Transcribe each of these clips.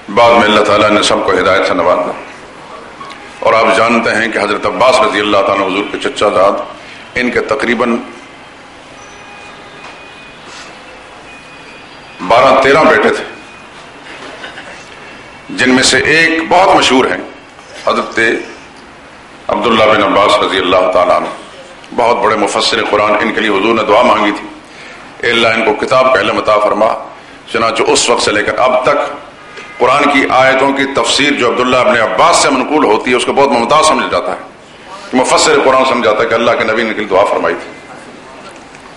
بعد میں اللہ تعالیٰ نے سب کو ہدایت سے نوازا، اور آپ جانتے ہیں کہ حضرت عباس رضی اللہ تعالیٰ حضور کے چچا زاد، ان کے تقریباً 12-13 بیٹے تھے، جن میں سے ایک بہت مشہور ہیں حضرت عبداللہ بن عباس رضی اللہ تعالیٰ عنہ، بہت بڑے مفسر قرآن۔ ان کے لیے حضور نے دعا مانگی تھی، اے اللہ ان کو کتاب کا علم عطا فرما۔ چنانچہ اس وقت سے لے کر اب تک قرآن کی آیتوں کی تفسیر جو عبداللہ ابن عباس سے منقول ہوتی ہے اس کو بہت ممتاز سمجھا جاتا ہے، مفسر قرآن سمجھاتا ہے کہ اللہ کے نبی نے ان کے لیے دعا فرمائی تھی،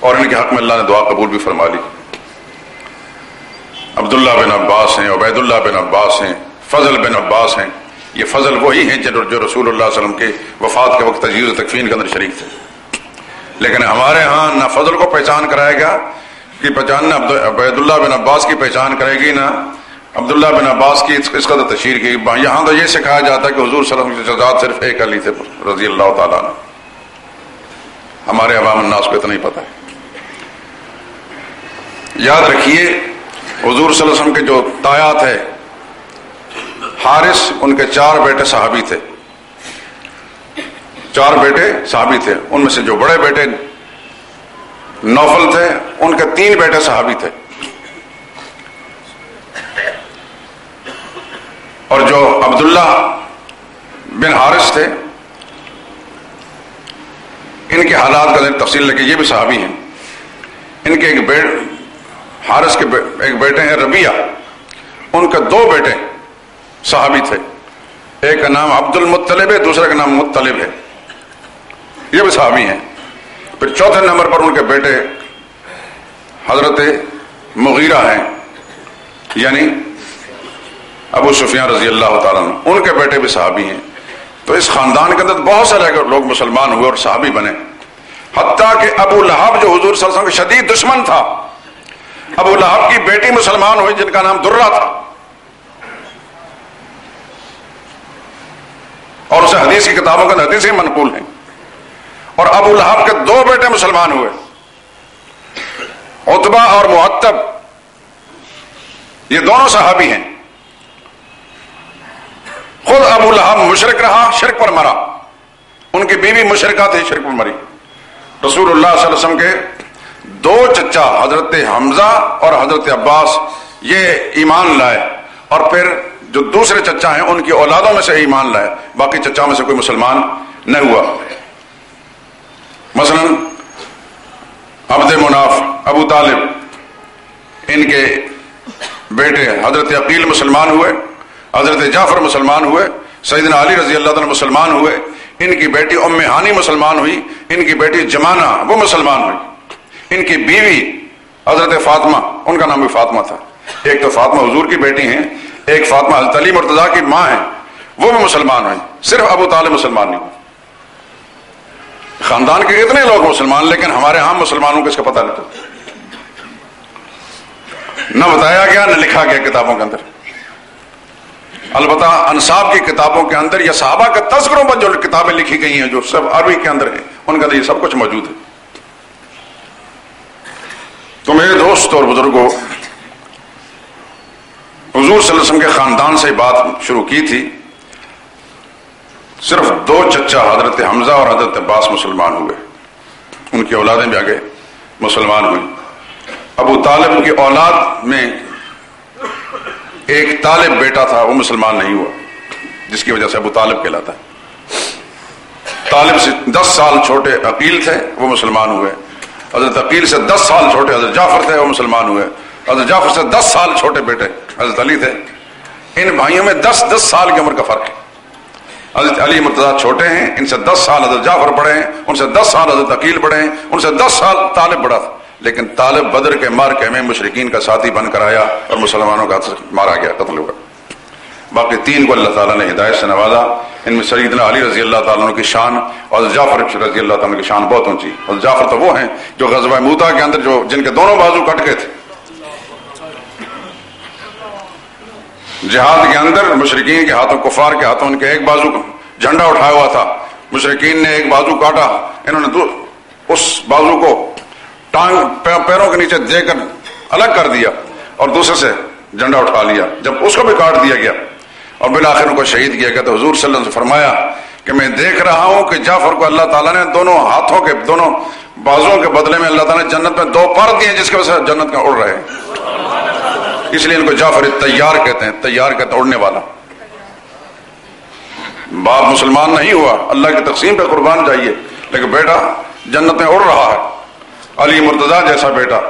اور ان کے حق میں اللہ نے دعا قبول بھی فرما لی۔ عبداللہ بن عباس ہیں، عبید اللہ بن عباس ہیں، فضل بن عباس ہیں۔ یہ فضل وہی ہیں جو رسول اللہ صلی اللہ علیہ وسلم کے وفات کے وقت تجہیز و تکفین کے اندر شریک تھے، لیکن ہمارے ہاں نہ فضل کو پہچان کرائے گا کہ پہچان، نہ عبید اللہ بن عباس کی پہچان کرے گی، نہ عبداللہ بن عباس کی اس قدر تشہیر کی۔ یہاں تو یہ سکھایا جاتا ہے کہ حضور صلی اللہ علیہ وسلم کے ذات صرف ایک علی تھے رضی اللہ تعالیٰ عنہ، ہمارے عوام الناس کو اتنا ہی پتہ ہے۔ یاد رکھیے حضور صلی اللہ علیہ وسلم کے جو تایات ہے، حارث، ان کے 4 بیٹے صحابی تھے، 4 بیٹے صحابی تھے، ان میں سے جو بڑے بیٹے نوفل تھے ان کے 3 بیٹے صحابی تھے، اور جو عبداللہ بن حارث تھے ان کے حالات کا تفصیل لے کے یہ بھی صحابی ہیں۔ ان کے حارث کے ایک بیٹے ہیں ربیعہ، ان کے 2 بیٹے صحابی تھے، ایک کا نام عبد المطلب ہے، دوسرے کا نام مطلب ہے، یہ بھی صحابی ہیں۔ پھر چوتھے نمبر پر ان کے بیٹے حضرت مغیرہ ہیں، یعنی ابو سفیان رضی اللہ تعالیٰ عنہ، ان کے بیٹے بھی صحابی ہیں۔ تو اس خاندان کے اندر بہت سارے لوگ مسلمان ہوئے اور صحابی بنے، حتیٰ کہ ابو لہب جو حضور صلی اللہ علیہ وسلم کا شدید دشمن تھا، ابو لہب کی بیٹی مسلمان ہوئی جن کا نام درہ تھا، اور اسے حدیث کی کتابوں کے اندر حدیثیں منقول ہیں۔ اور ابو لہب کے 2 بیٹے مسلمان ہوئے، عتبہ اور معتب، یہ دونوں صحابی ہیں۔ خود ابو لہب مشرک رہا، شرک پر مرا، ان کی بیوی مشرکہ تھی، شرک پر مری۔ رسول اللہ صلی اللہ علیہ وسلم کے 2 چچا حضرت حمزہ اور حضرت عباس یہ ایمان لائے، اور پھر جو دوسرے چچا ہیں ان کی اولادوں میں سے ایمان لائے، باقی چچا میں سے کوئی مسلمان نہ ہوا۔ مثلا عبد مناف، ابو طالب، ان کے بیٹے حضرت عقیل مسلمان ہوئے، حضرت جعفر مسلمان ہوئے، سیدنا علی رضی اللہ عنہ مسلمان ہوئے، ان کی بیٹی ام ہانی مسلمان ہوئی، ان کی بیٹی جمانہ وہ مسلمان ہوئی، ان کی بیوی حضرت فاطمہ، ان کا نام بھی فاطمہ تھا، ایک تو فاطمہ حضور کی بیٹی ہیں، ایک فاطمہ حضرت علی مرتضیٰ کی ماں ہیں، وہ بھی مسلمان ہوئی، صرف ابو طالب مسلمان نہیں ہوئے۔ خاندان کے اتنے لوگ مسلمان، لیکن ہمارے عام مسلمانوں کو اس کا پتہ نہیں، نہ بتایا گیا نہ لکھا گیا کتابوں کے اندر۔ البتہ انساب کی کتابوں کے اندر یا صحابہ کے تذکروں پر جو کتابیں لکھی گئی ہیں جو سب عربی کے اندر ہیں، ان کے اندر یہ سب کچھ موجود ہے۔ تو میرے دوست اور بزرگوں، حضور صلی اللہ علیہ وسلم کے خاندان سے بات شروع کی تھی، صرف 2 چچا حضرت حمزہ اور حضرت عباس مسلمان ہوئے، ان کی اولادیں بھی آگے مسلمان ہوئی۔ ابو طالب کی اولاد میں ایک طالب بیٹا تھا، وہ مسلمان نہیں ہوا، جس کی وجہ سے ابو طالب کہلاتا ہے۔ طالب سے 10 سال چھوٹے عقیل تھے، وہ مسلمان ہوئے۔ حضرت عقیل سے 10 سال چھوٹے حضرت جعفر تھے، وہ مسلمان ہوئے۔ حضرت جعفر سے 10 سال چھوٹے بیٹے حضرت علی تھے۔ ان بھائیوں میں 10 سال کی عمر کا فرق ہے۔ حضرت علی مرتضیٰ چھوٹے ہیں، ان سے 10 سال حضرت جعفر بڑے ہیں، ان سے 10 سال حضرت عقیل بڑے ہیں، ان سے 10 سال طالب بڑا تھا، لیکن طالب بدر کے معرکے میں مشرکین کا ساتھی بن کر آیا اور مسلمانوں کا مارا گیا، قتل ہوا۔ باقی 3 کو اللہ تعالیٰ نے ہدایت سے نوازا، ان میں سیدنا علی رضی اللہ تعالیٰ عنہ کی شان اور حضرت جعفر رضی اللہ تعالیٰ عنہ کی شان بہت اونچی۔ حضرت جعفر تو وہ ہیں جو غزوہ موتا کے اندر جن کے دونوں بازو کٹ گئے تھے، جہاد کے اندر مشرکین کے ہاتھوں، کفار کے ہاتھوں، ان کے ایک بازو جھنڈا اٹھایا ہوا تھا، مشرکین نے ایک بازو کاٹا، انہوں نے اس بازو کو ٹانگ پیروں کے نیچے دے کر الگ کر دیا اور دوسرے سے جھنڈا اٹھا لیا، جب اس کو بھی کاٹ دیا گیا اور بالآخر ان کو شہید کیا گیا، تو حضور صلی اللہ علیہ وسلم سے فرمایا کہ میں دیکھ رہا ہوں کہ جعفر کو اللہ تعالیٰ نے دونوں ہاتھوں کے دونوں بازوؤں کے بدلے میں اللہ تعالیٰ نے جنت میں 2 پر دیے جس کی وجہ سے جنت میں اڑ رہے ہیں، اس لیے ان کو جعفر تیار کہتے ہیں، تیار کہتے ہیں اڑنے والا۔ باپ مسلمان نہیں ہوا، اللہ کی تقسیم پہ قربان جائیے، لیکن بیٹا جنت میں اڑ رہا ہے، علی مرتضیٰ جیسا بیٹا،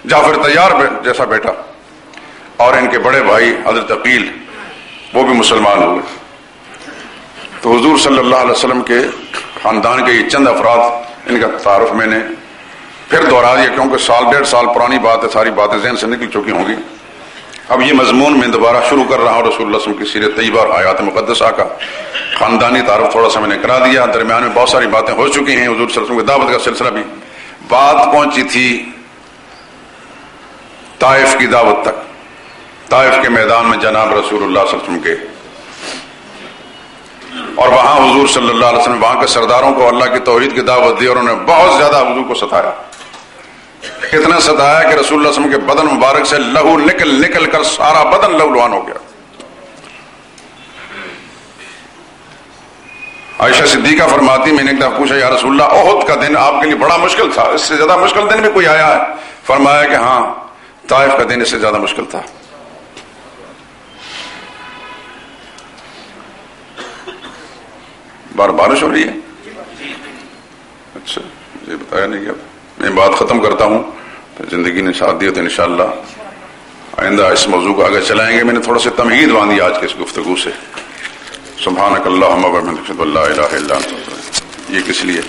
جعفر تیار جیسا بیٹا، اور ان کے بڑے بھائی حضرت عقیل وہ بھی مسلمان ہوئے۔ تو حضور صلی اللہ علیہ وسلم کے خاندان کے یہ چند افراد، ان کا تعارف میں نے پھر دوہرا دیا کیونکہ 1.5 سال پرانی بات ہے، ساری باتیں ذہن سے نکل چکی ہوں گی۔ اب یہ مضمون میں دوبارہ شروع کر رہا ہوں رسول اللہ صلی اللہ علیہ وسلم کی سیرت طیبہ اور حیات مقدسہ کا۔ خاندانی تعارف تھوڑا سا میں نے کرا دیا، درمیان میں بہت ساری باتیں ہو چکی ہیں، حضور صلی اللہ علیہ وسلم کی دعوت کا سلسلہ بھی۔ بات پہنچی تھی طائف کی دعوت تک، طائف کے میدان میں جناب رسول اللہ صلی اللہ علیہ وسلم کے، اور وہاں حضور صلی اللہ علیہ وسلم وہاں کے سرداروں کو اللہ کی توحید کی دعوت دی، اور انہوں نے بہت زیادہ حضور کو ستایا، اتنا ستایا کہ رسول اللہ صلی اللہ علیہ وسلم کے بدن مبارک سے لہو نکل کر سارا بدن لہولہان ہو گیا۔ عائشہ صدیقہ فرماتی میں نے ایک دفعہ پوچھا یا رسول اللہ احد کا دن آپ کے لیے بڑا مشکل تھا، اس سے زیادہ مشکل دن بھی کوئی آیا ہے؟ فرمایا کہ ہاں طائف کا دن اس سے زیادہ مشکل تھا۔ بارش ہو رہی ہے؟ اچھا مجھے بتایا نہیں، اب میں بات ختم کرتا ہوں، زندگی نے ساتھ دیا تو انشاءاللہ آئندہ اس موضوع کو آگے چلائیں گے۔ میں نے تھوڑا سا تمہید باندھی آج کے اس گفتگو سے۔ سبحانک اللہم وبحمدک اشہد ان لا الہ الا انت۔ یہ کس لیے؟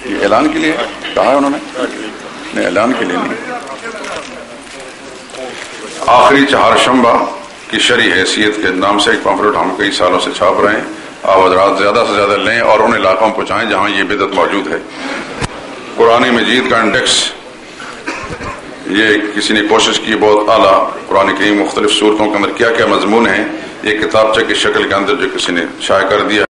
یہ اعلان کے لیے کہا ہے انہوں نے؟ نہیں، اعلان کے لیے نہیں۔ آخری چہارشنبہ کی شرعی حیثیت کے نام سے ایک پمفلٹ ہم کئی سالوں سے چھاپ رہے ہیں، آپ حضرات زیادہ سے زیادہ لیں اور ان علاقوں میں پہنچائیں جہاں یہ بدعت موجود ہے۔ قرآن مجید کا انڈیکس، یہ کسی نے کوشش کی بہت اعلیٰ، قرآن کریم مختلف صورتوں کے اندر کیا کیا مضمون ہیں، یہ کتابچے کی شکل کے اندر جو کسی نے شائع کر دیا۔